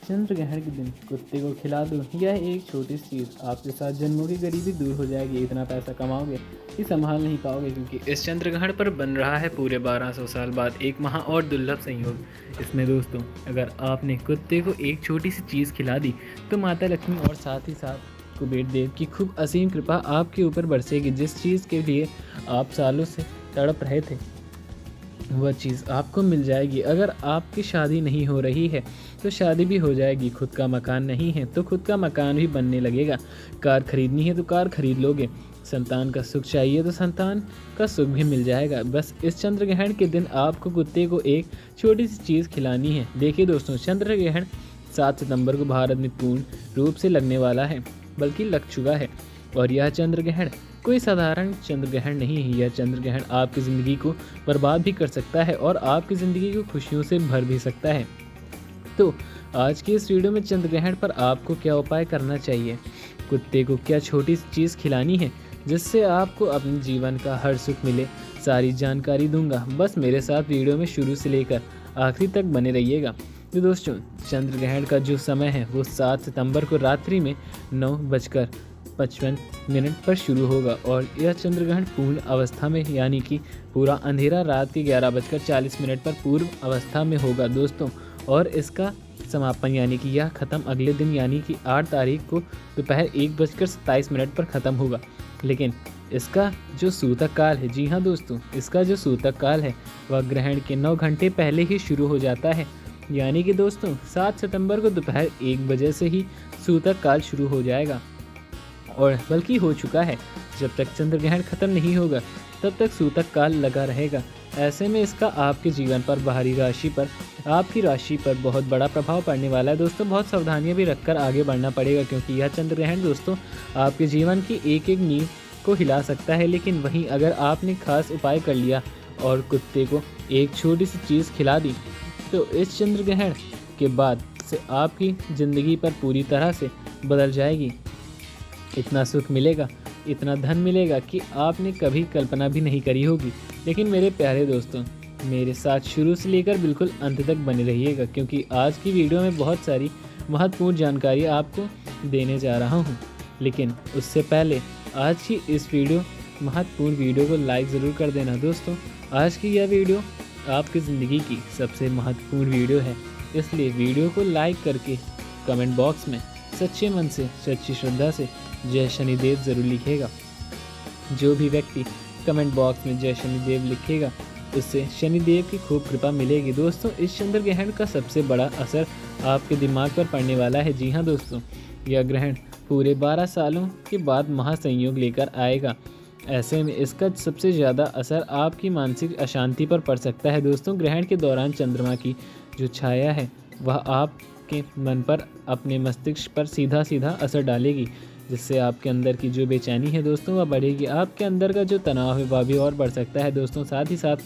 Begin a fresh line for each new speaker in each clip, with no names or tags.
चंद्र ग्रहण के दिन कुत्ते को खिला दो। यह एक छोटी सी चीज़ आपके साथ जन्मों की गरीबी दूर हो जाएगी। इतना पैसा कमाओगे कि संभाल नहीं पाओगे, क्योंकि इस चंद्र ग्रहण पर बन रहा है पूरे 1200 साल बाद एक महा और दुर्लभ संयोग। इसमें दोस्तों, अगर आपने कुत्ते को एक छोटी सी चीज़ खिला दी तो माता लक्ष्मी और साथ ही साथ कुबेर देव की खूब असीम कृपा आपके ऊपर बरसेगी। जिस चीज़ के लिए आप सालों से तड़प रहे थे वह चीज़ आपको मिल जाएगी। अगर आपकी शादी नहीं हो रही है तो शादी भी हो जाएगी। खुद का मकान नहीं है तो खुद का मकान भी बनने लगेगा। कार खरीदनी है तो कार खरीद लोगे। संतान का सुख चाहिए तो संतान का सुख भी मिल जाएगा। बस इस चंद्र ग्रहण के दिन आपको कुत्ते को एक छोटी सी चीज़ खिलानी है। देखिए दोस्तों, चंद्र ग्रहण 7 सितंबर को भारत में पूर्ण रूप से लगने वाला है, बल्कि लग चुका है। और यह चंद्र ग्रहण कोई साधारण चंद्र ग्रहण नहीं है। यह चंद्र ग्रहण आपकी ज़िंदगी को बर्बाद भी कर सकता है और आपकी ज़िंदगी को खुशियों से भर भी सकता है। तो आज की इस वीडियो में चंद्र ग्रहण पर आपको क्या उपाय करना चाहिए, कुत्ते को क्या छोटी सी चीज़ खिलानी है जिससे आपको अपने जीवन का हर सुख मिले, सारी जानकारी दूंगा। बस मेरे साथ वीडियो में शुरू से लेकर आखिरी तक बने रहिएगा। तो दोस्तों, चंद्र ग्रहण का जो समय है वो 7 सितंबर को रात्रि में 9:55 पर शुरू होगा और यह चंद्र ग्रहण पूर्ण अवस्था में, यानी कि पूरा अंधेरा रात के 11:40 पर पूर्व अवस्था में होगा दोस्तों। और इसका समापन यानी कि यह ख़त्म अगले दिन यानी कि 8 तारीख को दोपहर 1:27 पर ख़त्म होगा। लेकिन इसका जो सूतक काल है, जी हाँ दोस्तों, इसका जो सूतक काल है वह ग्रहण के 9 घंटे पहले ही शुरू हो जाता है। यानी कि दोस्तों 7 सितंबर को दोपहर 1 बजे से ही सूतक काल शुरू हो जाएगा, और बल्कि हो चुका है। जब तक चंद्र ग्रहण खत्म नहीं होगा तब तक सूतक काल लगा रहेगा। ऐसे में इसका आपके जीवन पर, बाहरी राशि पर, आपकी राशि पर बहुत बड़ा प्रभाव पड़ने वाला है दोस्तों। बहुत सावधानियां भी रखकर आगे बढ़ना पड़ेगा, क्योंकि यह चंद्र ग्रहण दोस्तों आपके जीवन की एक एक नींव को हिला सकता है। लेकिन वहीं अगर आपने खास उपाय कर लिया और कुत्ते को एक छोटी सी चीज़ खिला दी तो इस चंद्र ग्रहण के बाद से आपकी ज़िंदगी पर पूरी तरह से बदल जाएगी। इतना सुख मिलेगा, इतना धन मिलेगा कि आपने कभी कल्पना भी नहीं करी होगी। लेकिन मेरे प्यारे दोस्तों, मेरे साथ शुरू से लेकर बिल्कुल अंत तक बने रहिएगा, क्योंकि आज की वीडियो में बहुत सारी महत्वपूर्ण जानकारी आपको देने जा रहा हूं। लेकिन उससे पहले आज की इस महत्वपूर्ण वीडियो को लाइक ज़रूर कर देना दोस्तों। आज की यह वीडियो आपकी ज़िंदगी की सबसे महत्वपूर्ण वीडियो है, इसलिए वीडियो को लाइक करके कमेंट बॉक्स में सच्चे मन से, सच्ची श्रद्धा से जय शनिदेव ज़रूर लिखेगा। जो भी व्यक्ति कमेंट बॉक्स में जय शनिदेव लिखेगा उससे शनिदेव की खूब कृपा मिलेगी। दोस्तों, इस चंद्र ग्रहण का सबसे बड़ा असर आपके दिमाग पर पड़ने वाला है। जी हाँ दोस्तों, यह ग्रहण पूरे 12 सालों के बाद महासंयोग लेकर आएगा। ऐसे में इसका सबसे ज़्यादा असर आपकी मानसिक अशांति पर पड़ सकता है दोस्तों। ग्रहण के दौरान चंद्रमा की जो छाया है वह आपके मन पर, अपने मस्तिष्क पर सीधा सीधा असर डालेगी, जिससे आपके अंदर की जो बेचैनी है दोस्तों वह बढ़ेगी। आपके अंदर का जो तनाव है वह भी और बढ़ सकता है दोस्तों। साथ ही साथ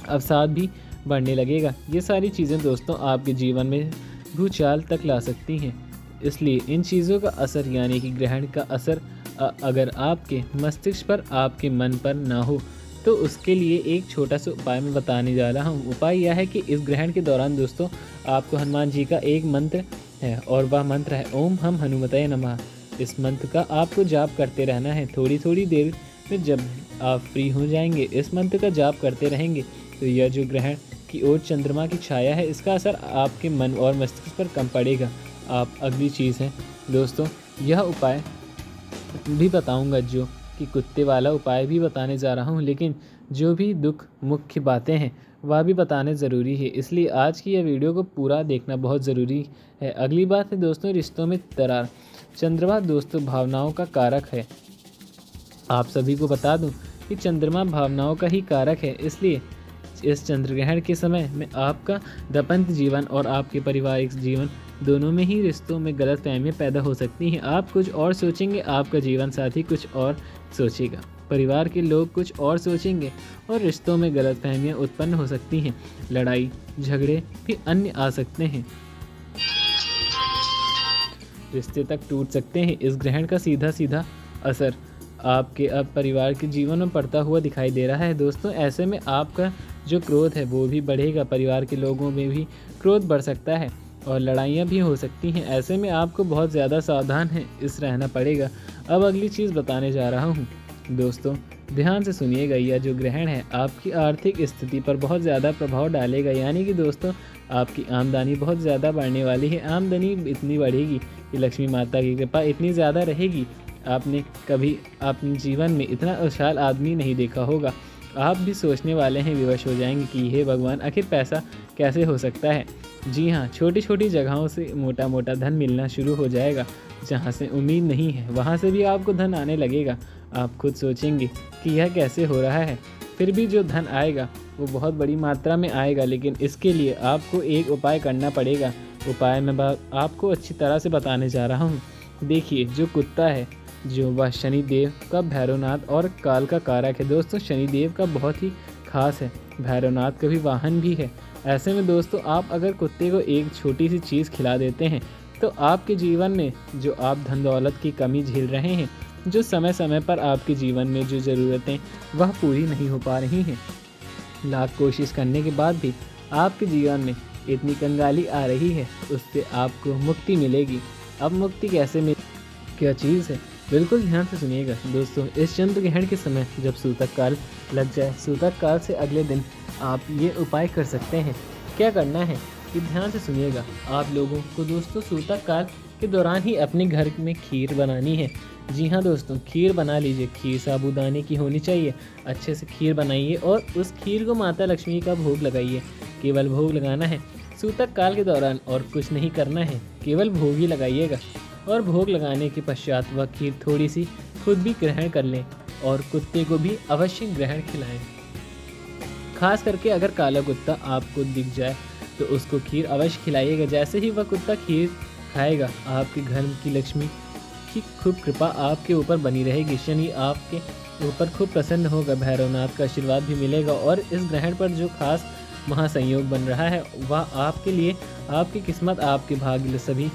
अवसाद भी बढ़ने लगेगा। ये सारी चीज़ें दोस्तों आपके जीवन में भूचाल तक ला सकती हैं। इसलिए इन चीज़ों का असर, यानी कि ग्रहण का असर अगर आपके मस्तिष्क पर, आपके मन पर ना हो तो उसके लिए एक छोटा सा उपाय मैं बताने जा रहा हूँ। उपाय यह है कि इस ग्रहण के दौरान दोस्तों आपको हनुमान जी का एक मंत्र है, और वह मंत्र है ओम हम हनुमते नमः। इस मंत्र का आपको जाप करते रहना है। थोड़ी थोड़ी देर में जब आप फ्री हो जाएंगे, इस मंत्र का जाप करते रहेंगे तो यह जो ग्रहण की ओर चंद्रमा की छाया है इसका असर आपके मन और मस्तिष्क पर कम पड़ेगा। आप अगली चीज़ है दोस्तों, यह उपाय भी बताऊंगा, जो कि कुत्ते वाला उपाय भी बताने जा रहा हूं, लेकिन जो भी दुख मुख्य बातें हैं वह भी बताने ज़रूरी है। इसलिए आज की यह वीडियो को पूरा देखना बहुत ज़रूरी है। अगली बात है दोस्तों, रिश्तों में दरार। चंद्रमा दोस्तों भावनाओं का कारक है। आप सभी को बता दूं कि चंद्रमा भावनाओं का ही कारक है। इसलिए इस चंद्र ग्रहण के समय में आपका दाम्पत्य जीवन और आपके पारिवारिक जीवन दोनों में ही रिश्तों में गलतफहमियां पैदा हो सकती हैं। आप कुछ और सोचेंगे, आपका जीवन साथी कुछ और सोचेगा, परिवार के लोग कुछ और सोचेंगे और रिश्तों में गलतफहमियां उत्पन्न हो सकती हैं। लड़ाई झगड़े भी अन्य आ सकते हैं, रिश्ते तक टूट सकते हैं। इस ग्रहण का सीधा सीधा असर आपके अब परिवार के जीवन में पड़ता हुआ दिखाई दे रहा है दोस्तों। ऐसे में आपका जो क्रोध है वो भी बढ़ेगा, परिवार के लोगों में भी क्रोध बढ़ सकता है और लड़ाइयाँ भी हो सकती हैं। ऐसे में आपको बहुत ज़्यादा सावधान है इस रहना पड़ेगा। अब अगली चीज़ बताने जा रहा हूँ दोस्तों, ध्यान से सुनिएगा। यह जो ग्रहण है आपकी आर्थिक स्थिति पर बहुत ज़्यादा प्रभाव डालेगा, यानी कि दोस्तों आपकी आमदनी बहुत ज़्यादा बढ़ने वाली है। आमदनी इतनी बढ़ेगी कि लक्ष्मी माता की कृपा इतनी ज़्यादा रहेगी, आपने कभी अपने जीवन में इतना खुशहाल आदमी नहीं देखा होगा। आप भी सोचने वाले हैं, विवश हो जाएंगे कि हे भगवान, आखिर पैसा कैसे हो सकता है। जी हाँ, छोटी छोटी जगहों से मोटा मोटा धन मिलना शुरू हो जाएगा। जहाँ से उम्मीद नहीं है वहाँ से भी आपको धन आने लगेगा। आप खुद सोचेंगे कि यह कैसे हो रहा है, फिर भी जो धन आएगा वो बहुत बड़ी मात्रा में आएगा। लेकिन इसके लिए आपको एक उपाय करना पड़ेगा। उपाय मैं आपको अच्छी तरह से बताने जा रहा हूँ। देखिए, जो कुत्ता है जो वह शनिदेव का भैरवनाथ और काल का कारक है। दोस्तों शनिदेव का बहुत ही खास है, भैरवनाथ का भी वाहन भी है। ऐसे में दोस्तों आप अगर कुत्ते को एक छोटी सी चीज़ खिला देते हैं तो आपके जीवन में जो आप धन दौलत की कमी झेल रहे हैं, जो समय समय पर आपके जीवन में जो ज़रूरतें वह पूरी नहीं हो पा रही हैं, लाख कोशिश करने के बाद भी आपके जीवन में इतनी कंगाली आ रही है, उससे आपको मुक्ति मिलेगी। अब मुक्ति कैसे मिले, क्या चीज़ है, बिल्कुल ध्यान से सुनिएगा दोस्तों। इस चंद्र ग्रहण के समय जब सूतक काल लग जाए, सूतक काल से अगले दिन आप ये उपाय कर सकते हैं। क्या करना है कि ध्यान से सुनिएगा। आप लोगों को दोस्तों सूतक काल के दौरान ही अपने घर में खीर बनानी है। जी हाँ दोस्तों, खीर बना लीजिए। खीर साबूदाने की होनी चाहिए। अच्छे से खीर बनाइए और उस खीर को माता लक्ष्मी का भोग लगाइए। केवल भोग लगाना है सूतक काल के दौरान, और कुछ नहीं करना है, केवल भोग ही लगाइएगा। और भोग लगाने के पश्चात वह खीर थोड़ी सी खुद भी ग्रहण कर लें और कुत्ते को भी अवश्य ग्रहण खिलाएं। खास करके अगर काला कुत्ता आपको दिख जाए तो उसको खीर अवश्य खिलाइएगा। जैसे ही वह कुत्ता खीर खाएगा, आपके घर की लक्ष्मी की खूब कृपा आपके ऊपर बनी रहेगी। शनि आपके ऊपर खूब प्रसन्न होगा, भैरवनाथ का आशीर्वाद भी मिलेगा। और इस ग्रहण पर जो खास महासंयोग बन रहा है वह आपके लिए, आपकी किस्मत, आपके भाग्य सभी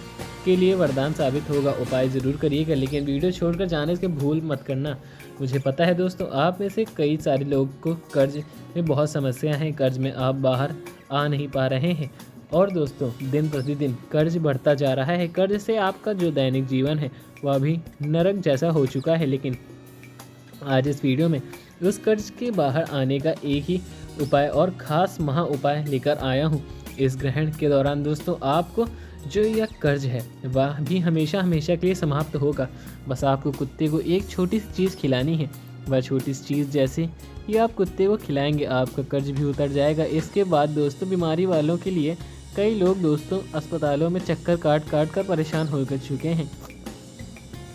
के लिए वरदान साबित होगा। उपाय ज़रूर करिएगा, लेकिन वीडियो छोड़कर जाने से भूल मत करना। मुझे पता है दोस्तों आप में से कई सारे लोग को कर्ज में बहुत समस्या है, कर्ज में आप बाहर आ नहीं पा रहे हैं। और दोस्तों दिन प्रतिदिन कर्ज बढ़ता जा रहा है। कर्ज से आपका जो दैनिक जीवन है वह भी नरक जैसा हो चुका है। लेकिन आज इस वीडियो में उस कर्ज के बाहर आने का एक ही उपाय और ख़ास महा उपाय लेकर आया हूँ। इस ग्रहण के दौरान दोस्तों आपको जो यह कर्ज है वह भी हमेशा हमेशा के लिए समाप्त होगा। बस आपको कुत्ते को एक छोटी सी चीज़ खिलानी है। वह छोटी सी चीज़ जैसे ही आप कुत्ते को खिलाएंगे आपका कर्ज भी उतर जाएगा। इसके बाद दोस्तों बीमारी वालों के लिए कई लोग दोस्तों अस्पतालों में चक्कर काट काट कर परेशान हो चुके हैं।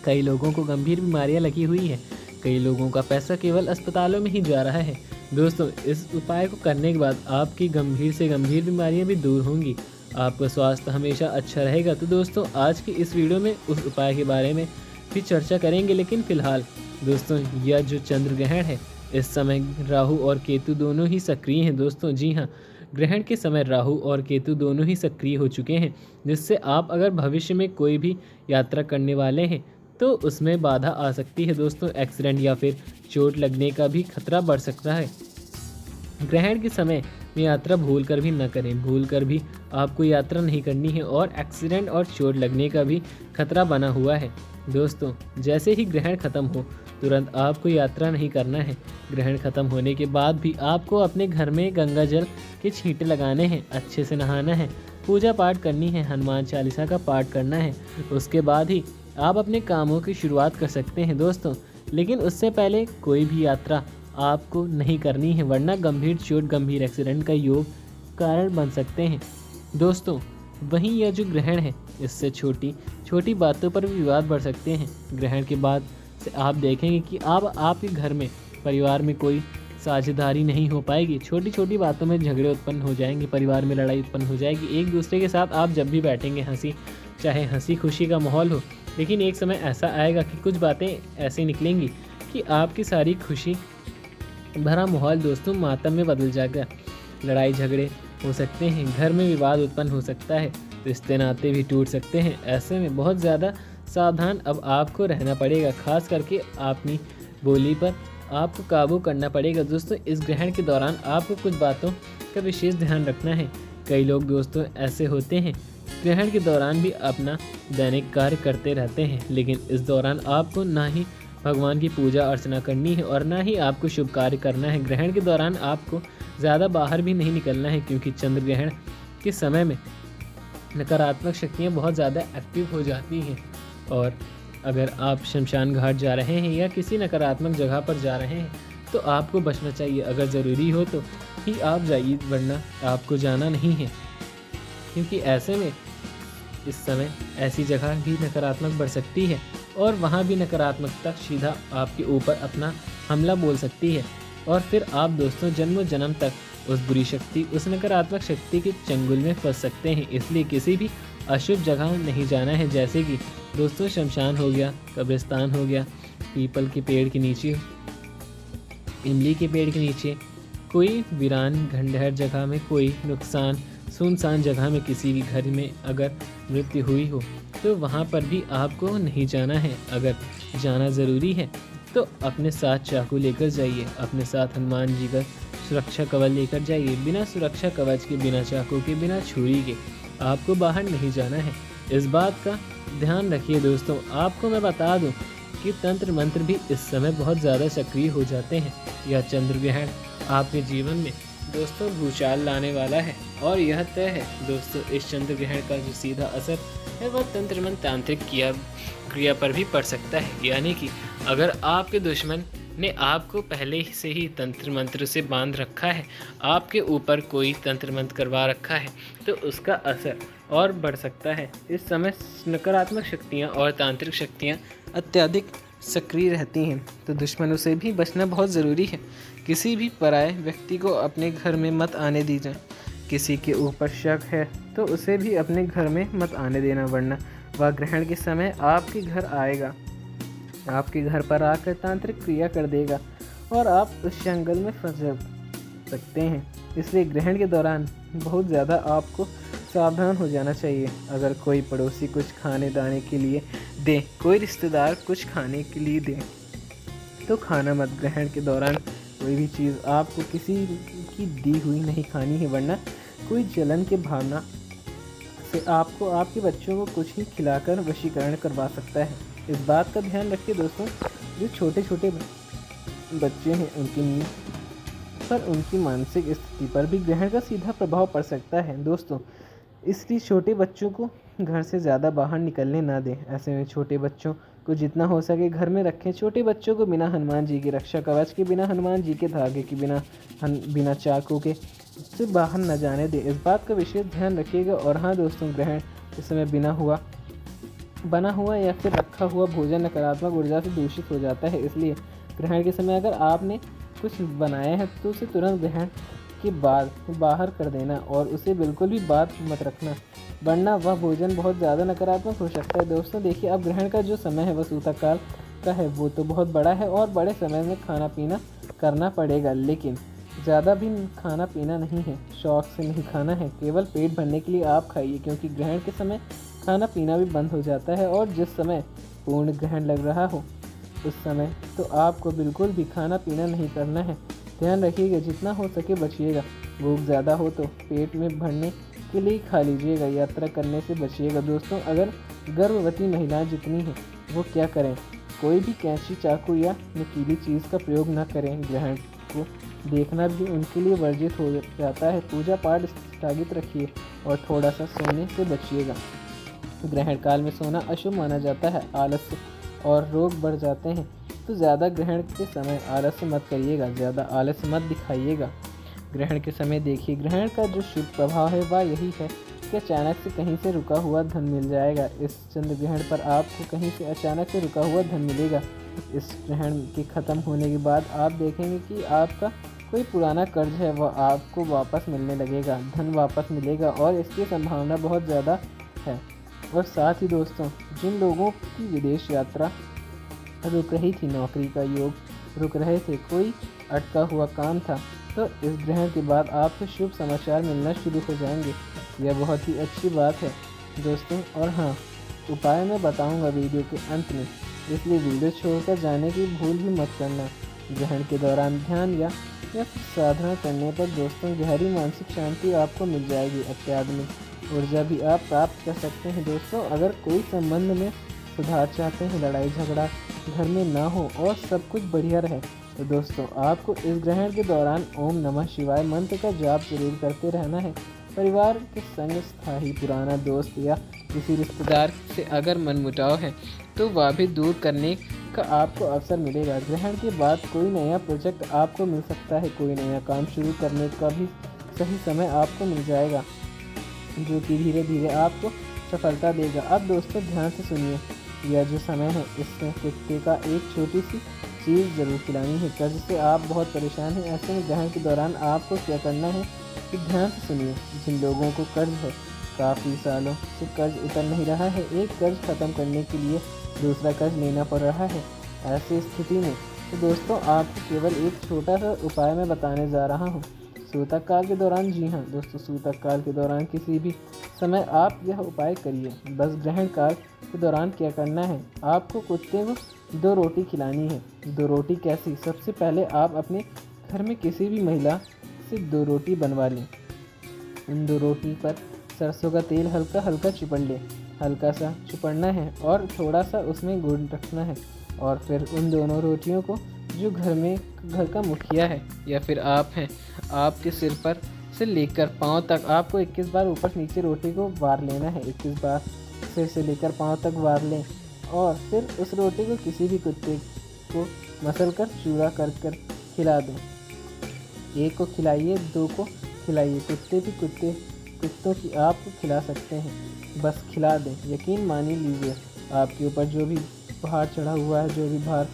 कई लोगों को गंभीर बीमारियां लगी हुई है। कई लोगों का पैसा केवल अस्पतालों में ही जा रहा है। दोस्तों इस उपाय को करने के बाद आपकी गंभीर से गंभीर बीमारियां भी दूर होंगी, आपका स्वास्थ्य हमेशा अच्छा रहेगा। तो दोस्तों आज की इस वीडियो में उस उपाय के बारे में भी चर्चा करेंगे। लेकिन फिलहाल दोस्तों यह जो चंद्र ग्रहण है, इस समय राहु और केतु दोनों ही सक्रिय हैं दोस्तों। जी हाँ, ग्रहण के समय राहु और केतु दोनों ही सक्रिय हो चुके हैं, जिससे आप अगर भविष्य में कोई भी यात्रा करने वाले हैं तो उसमें बाधा आ सकती है दोस्तों। एक्सीडेंट या फिर चोट लगने का भी खतरा बढ़ सकता है। ग्रहण के समय में यात्रा भूल कर भी न करें। भूल कर भी आपको यात्रा नहीं करनी है और एक्सीडेंट और चोट लगने का भी खतरा बना हुआ है। दोस्तों जैसे ही ग्रहण खत्म हो तुरंत आपको यात्रा नहीं करना है। ग्रहण खत्म होने के बाद भी आपको अपने घर में गंगा जल के छींटे लगाने हैं, अच्छे से नहाना है, पूजा पाठ करनी है, हनुमान चालीसा का पाठ करना है। उसके बाद ही आप अपने कामों की शुरुआत कर सकते हैं दोस्तों। लेकिन उससे पहले कोई भी यात्रा आपको नहीं करनी है, वरना गंभीर चोट, गंभीर एक्सीडेंट का योग कारण बन सकते हैं दोस्तों। वहीं यह जो ग्रहण है इससे छोटी छोटी बातों पर भी विवाद बढ़ सकते हैं। ग्रहण के बाद से आप देखेंगे कि अब आपके घर में, परिवार में कोई साझेदारी नहीं हो पाएगी। छोटी छोटी बातों में झगड़े उत्पन्न हो जाएंगे, परिवार में लड़ाई उत्पन्न हो जाएगी। एक दूसरे के साथ आप जब भी बैठेंगे चाहे हंसी खुशी का माहौल हो, लेकिन एक समय ऐसा आएगा कि कुछ बातें ऐसी निकलेंगी कि आपकी सारी खुशी भरा माहौल दोस्तों मातम में बदल जाएगा। लड़ाई झगड़े हो सकते हैं, घर में विवाद उत्पन्न हो सकता है, रिश्ते नाते भी टूट सकते हैं। ऐसे में बहुत ज़्यादा सावधान अब आपको रहना पड़ेगा। खास करके अपनी बोली पर आपको काबू करना पड़ेगा दोस्तों। इस ग्रहण के दौरान आपको कुछ बातों का विशेष ध्यान रखना है। कई लोग दोस्तों ऐसे होते हैं ग्रहण के दौरान भी अपना दैनिक कार्य करते रहते हैं, लेकिन इस दौरान आपको ना ही भगवान की पूजा अर्चना करनी है और ना ही आपको शुभ कार्य करना है। ग्रहण के दौरान आपको ज़्यादा बाहर भी नहीं निकलना है, क्योंकि चंद्र ग्रहण के समय में नकारात्मक शक्तियाँ बहुत ज़्यादा एक्टिव हो जाती हैं। और अगर आप शमशान घाट जा रहे हैं या किसी नकारात्मक जगह पर जा रहे हैं तो आपको बचना चाहिए। अगर ज़रूरी हो तो ही आप जाइए, वरना आपको जाना नहीं है, क्योंकि ऐसे में इस समय ऐसी जगह भी नकारात्मक बढ़ सकती है और वहाँ भी नकारात्मकता सीधा आपके ऊपर अपना हमला बोल सकती है और फिर आप दोस्तों जन्मों जन्म तक उस बुरी शक्ति, उस नकारात्मक शक्ति के चंगुल में फंस सकते हैं। इसलिए किसी भी अशुभ जगह नहीं जाना है, जैसे कि दोस्तों शमशान हो गया, कब्रिस्तान हो गया, पीपल के पेड़ के नीचे, इमली के पेड़ के नीचे, कोई वीरान खंडहर जगह में, कोई नुकसान सुनसान जगह में, किसी भी घर में अगर मृत्यु हुई हो तो वहाँ पर भी आपको नहीं जाना है। अगर जाना ज़रूरी है तो अपने साथ चाकू लेकर जाइए, अपने साथ हनुमान जी का सुरक्षा कवच लेकर जाइए। बिना सुरक्षा कवच के, बिना चाकू के, बिना छुरी के आपको बाहर नहीं जाना है। इस बात का ध्यान रखिए दोस्तों। आपको मैं बता दूं कि तंत्र मंत्र भी इस समय बहुत ज़्यादा सक्रिय हो जाते हैं। यह चंद्र ग्रहण आपके जीवन में दोस्तों भूचाल लाने वाला है और यह तय है दोस्तों, इस चंद्र ग्रहण का जो सीधा असर है वह तंत्र मंत्र तांत्रिक क्रिया पर भी पड़ सकता है। यानी कि अगर आपके दुश्मन ने आपको पहले से ही तंत्र मंत्र से बांध रखा है, आपके ऊपर कोई तंत्र मंत्र करवा रखा है, तो उसका असर और बढ़ सकता है। इस समय नकारात्मक शक्तियाँ और तांत्रिक शक्तियाँ अत्यधिक सक्रिय रहती हैं, तो दुश्मनों से भी बचना बहुत ज़रूरी है। किसी भी पराये व्यक्ति को अपने घर में मत आने दीजिए। किसी के ऊपर शक है तो उसे भी अपने घर में मत आने देना, वरना वह ग्रहण के समय आपके घर आएगा, आपके घर पर आकर तांत्रिक क्रिया कर देगा और आप उस जंगल में फंस सकते हैं। इसलिए ग्रहण के दौरान बहुत ज़्यादा आपको सावधान हो जाना चाहिए। अगर कोई पड़ोसी कुछ खाने दाने के लिए दे, कोई रिश्तेदार कुछ खाने के लिए दे, तो खाना मत। ग्रहण के दौरान कोई भी चीज़ आपको किसी की दी हुई नहीं खानी है, वरना कोई जलन के भावना से आपको आपके बच्चों को कुछ ही खिलाकर वशीकरण करवा सकता है। इस बात का ध्यान रखिए दोस्तों, जो छोटे छोटे बच्चे हैं उनकी मानसिक स्थिति पर भी ग्रहण का सीधा प्रभाव पड़ सकता है दोस्तों। इसलिए छोटे बच्चों को घर से ज़्यादा बाहर निकलने ना दें। ऐसे में छोटे बच्चों को जितना हो सके घर में रखें। छोटे बच्चों को बिना हनुमान जी की रक्षा कवच के, बिना हनुमान जी के धागे के, बिना चाकू के से बाहर न जाने दें। इस बात का विशेष ध्यान रखिएगा। और हाँ दोस्तों, ग्रहण इस समय बना हुआ या फिर रखा हुआ भोजन नकारात्मक ऊर्जा से दूषित हो जाता है। इसलिए ग्रहण के समय अगर आपने कुछ बनाया है तो उसे तुरंत ग्रहण के बाद बाहर कर देना और उसे बिल्कुल भी बात मत रखना, वरना वह भोजन बहुत ज़्यादा नकारात्मक हो सकता है। दोस्तों देखिए, अब ग्रहण का जो समय है वह सूतकाल का है, वो तो बहुत बड़ा है और बड़े समय में खाना पीना करना पड़ेगा, लेकिन ज़्यादा भी खाना पीना नहीं है, शौक़ से नहीं खाना है। केवल पेट भरने के लिए आप खाइए, क्योंकि ग्रहण के समय खाना पीना भी बंद हो जाता है। और जिस समय पूर्ण ग्रहण लग रहा हो उस समय तो आपको बिल्कुल भी खाना पीना नहीं करना है। ध्यान रखिएगा, जितना हो सके बचिएगा। भूख ज़्यादा हो तो पेट में भरने के लिए खा लीजिएगा, यात्रा करने से बचिएगा। दोस्तों अगर गर्भवती महिलाएं जितनी हैं वो क्या करें, कोई भी कैंची, चाकू या नुकीली चीज़ का प्रयोग ना करें। ग्रहण को देखना भी उनके लिए वर्जित हो जाता है। पूजा पाठ स्थगित रखिए और थोड़ा सा सोने से बचिएगा। ग्रहण काल में सोना अशुभ माना जाता है, आलस्य और रोग बढ़ जाते हैं। तो ज़्यादा ग्रहण के समय आलस्य मत करिएगा, ज़्यादा आलस्य मत दिखाइएगा। ग्रहण के समय देखिए, ग्रहण का जो शुभ प्रभाव है वह यही है कि अचानक से कहीं से रुका हुआ धन मिल जाएगा। इस चंद्र ग्रहण पर आपको कहीं से अचानक से रुका हुआ धन मिलेगा। इस ग्रहण के ख़त्म होने के बाद आप देखेंगे कि आपका कोई पुराना कर्ज है वह आपको वापस मिलने लगेगा, धन वापस मिलेगा और इसकी संभावना बहुत ज़्यादा है। और साथ ही दोस्तों, जिन लोगों की विदेश यात्रा रुक रही थी, नौकरी का योग रुक रहे थे, कोई अटका हुआ काम था, तो इस ग्रहण के बाद आपको शुभ समाचार मिलना शुरू हो जाएंगे। यह बहुत ही अच्छी बात है दोस्तों। और हाँ, उपाय मैं बताऊंगा वीडियो के अंत में, इसलिए वीडियो छोड़कर जाने की भूल भी मत करना। ग्रहण के दौरान ध्यान या फिर साधना करने पर दोस्तों गहरी मानसिक शांति आपको मिल जाएगी। अत्याधुनिक
ऊर्जा भी आप प्राप्त कर सकते हैं। दोस्तों, अगर कोई संबंध में सुधार चाहते हैं, लड़ाई झगड़ा घर में ना हो और सब कुछ बढ़िया रहे, तो दोस्तों आपको इस ग्रहण के दौरान ओम नमः शिवाय मंत्र का जाप जरूर करते रहना है। परिवार के संग स्थायी पुराना दोस्त या किसी रिश्तेदार से अगर मनमुटाव है तो वह भी दूर करने का आपको अवसर मिलेगा। ग्रहण के बाद कोई नया प्रोजेक्ट आपको मिल सकता है, कोई नया काम शुरू करने का भी सही समय आपको मिल जाएगा, जो कि धीरे धीरे आपको सफलता देगा। अब दोस्तों ध्यान से सुनिए, यह जो समय है इसमें कुत्ते का एक छोटी सी चीज़ ज़रूर खिलानी है। कर्ज से आप बहुत परेशान हैं, ऐसे में ग्रहण के दौरान आपको क्या करना है कि ध्यान से सुनिए। जिन लोगों को कर्ज है, काफ़ी सालों से कर्ज उतर नहीं रहा है, एक कर्ज ख़त्म करने के लिए दूसरा कर्ज लेना पड़ रहा है, ऐसी स्थिति में तो दोस्तों आपको केवल एक छोटा सा उपाय मैं बताने जा रहा हूँ। सूतक काल के दौरान, जी हाँ दोस्तों, सूतक काल के दौरान किसी भी समय आप यह उपाय करिए। बस ग्रहण काल के दौरान क्या करना है, आपको कुत्ते को 2 रोटी खिलानी है। 2 रोटी कैसी? सबसे पहले आप अपने घर में किसी भी महिला से 2 रोटी बनवा लें। उन 2 रोटी पर सरसों का तेल हल्का हल्का चिपड़ लें, हल्का सा चिपड़ना है और थोड़ा सा उसमें गुड़ रखना है। और फिर उन दोनों रोटियों को जो घर का मुखिया है या फिर आप हैं, आपके सिर पर से लेकर पाँव तक आपको 21 बार ऊपर नीचे रोटी को वार लेना है। 21 बार सिर से लेकर पाँव तक वार लें और फिर उस रोटी को किसी भी कुत्ते को मसल कर चूरा कर खिला दें। 1 को खिलाइए, 2 को खिलाइए, कुत्तों की आपको खिला सकते हैं, बस खिला दें। यकीन मानी लीजिए, आपके ऊपर जो भी भार चढ़ा हुआ है, जो भी भार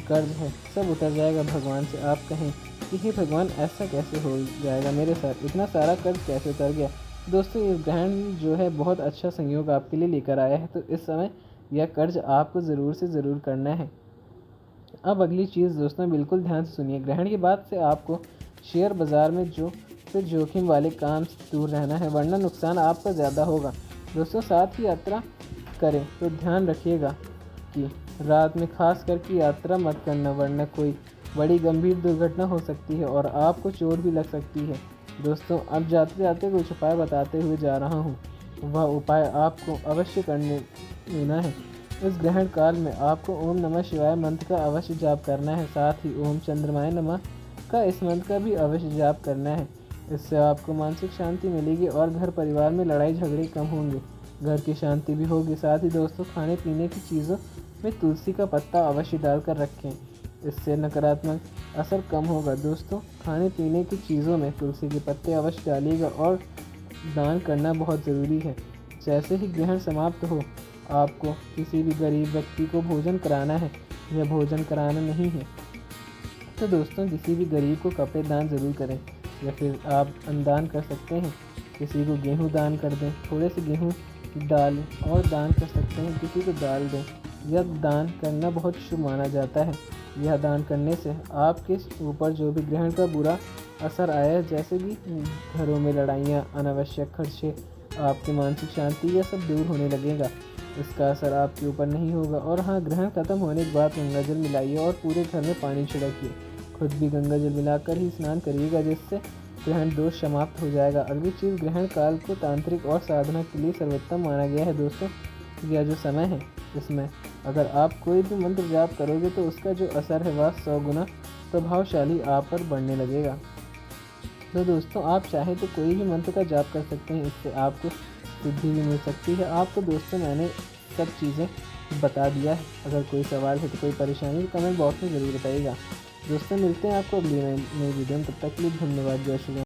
कर्ज है, सब उतर जाएगा। भगवान से आप कहें कि हे भगवान, ऐसा कैसे हो जाएगा मेरे साथ, इतना सारा कर्ज कैसे उतर गया। दोस्तों, ये ग्रहण जो है बहुत अच्छा संयोग आपके लिए लेकर आया है, तो इस समय यह कर्ज आपको ज़रूर से ज़रूर करना है। अब अगली चीज़ दोस्तों बिल्कुल ध्यान से सुनिए, ग्रहण के बाद से आपको शेयर बाज़ार में जोखिम वाले काम से दूर रहना है, वरना नुकसान आपका ज़्यादा होगा। दोस्तों, साथ ही यात्रा करें तो ध्यान रखिएगा कि रात में खास करके यात्रा मत करना, वरना कोई बड़ी गंभीर दुर्घटना हो सकती है और आपको चोट भी लग सकती है। दोस्तों, अब जाते जाते कुछ उपाय बताते हुए जा रहा हूँ, वह उपाय आपको अवश्य करने लेना है। इस ग्रहण काल में आपको ओम नमः शिवाय मंत्र का अवश्य जाप करना है, साथ ही ओम चंद्रमाय नमः का इस मंत्र का भी अवश्य जाप करना है। इससे आपको मानसिक शांति मिलेगी और घर परिवार में लड़ाई झगड़े कम होंगे, घर की शांति भी होगी। साथ ही दोस्तों, खाने पीने की चीज़ों में तुलसी का पत्ता अवश्य डालकर रखें, इससे नकारात्मक असर कम होगा। दोस्तों, खाने पीने की चीज़ों में तुलसी के पत्ते अवश्य डालिएगा और दान करना बहुत ज़रूरी है। जैसे ही ग्रहण समाप्त हो, आपको किसी भी गरीब व्यक्ति को भोजन कराना है, यह भोजन कराना नहीं है। तो दोस्तों, किसी भी गरीब को कपड़े दान ज़रूर करें, या फिर आप अन्नदान कर सकते हैं, किसी को गेहूँ दान कर दें, थोड़े से गेहूँ दाल और दान कर सकते हैं, किसी को दाल दें। यह दान करना बहुत शुभ माना जाता है। यह दान करने से आपके ऊपर जो भी ग्रहण का बुरा असर आया है, जैसे कि घरों में लड़ाइयाँ, अनावश्यक खर्चे, आपकी मानसिक शांति, यह सब दूर होने लगेगा। इसका असर आपके ऊपर नहीं होगा। और हाँ, ग्रहण खत्म होने के बाद गंगा जल मिलाइए और पूरे घर में पानी छिड़किए। खुद भी गंगा जल मिलाकर ही स्नान करिएगा, जिससे ग्रहण दोष समाप्त हो जाएगा। अगली चीज़, ग्रहण काल को तांत्रिक और साधना के लिए सर्वोत्तम माना गया है। दोस्तों, यह जो समय है, इसमें अगर आप कोई भी मंत्र जाप करोगे तो उसका जो असर है वह 100 गुना प्रभावशाली आप पर बढ़ने लगेगा। तो दोस्तों, आप चाहे तो कोई भी मंत्र का जाप कर सकते हैं, इससे आपको सिद्धि भी मिल सकती है। आपको दोस्तों मैंने सब चीज़ें बता दिया है। अगर कोई सवाल है तो कोई परेशानी तो कमेंट बॉक्स में ज़रूर बताइएगा। दोस्तों, मिलते हैं आपको अगली नई वीडियो में, तब तक के लिए धन्यवाद। जय श्री राम।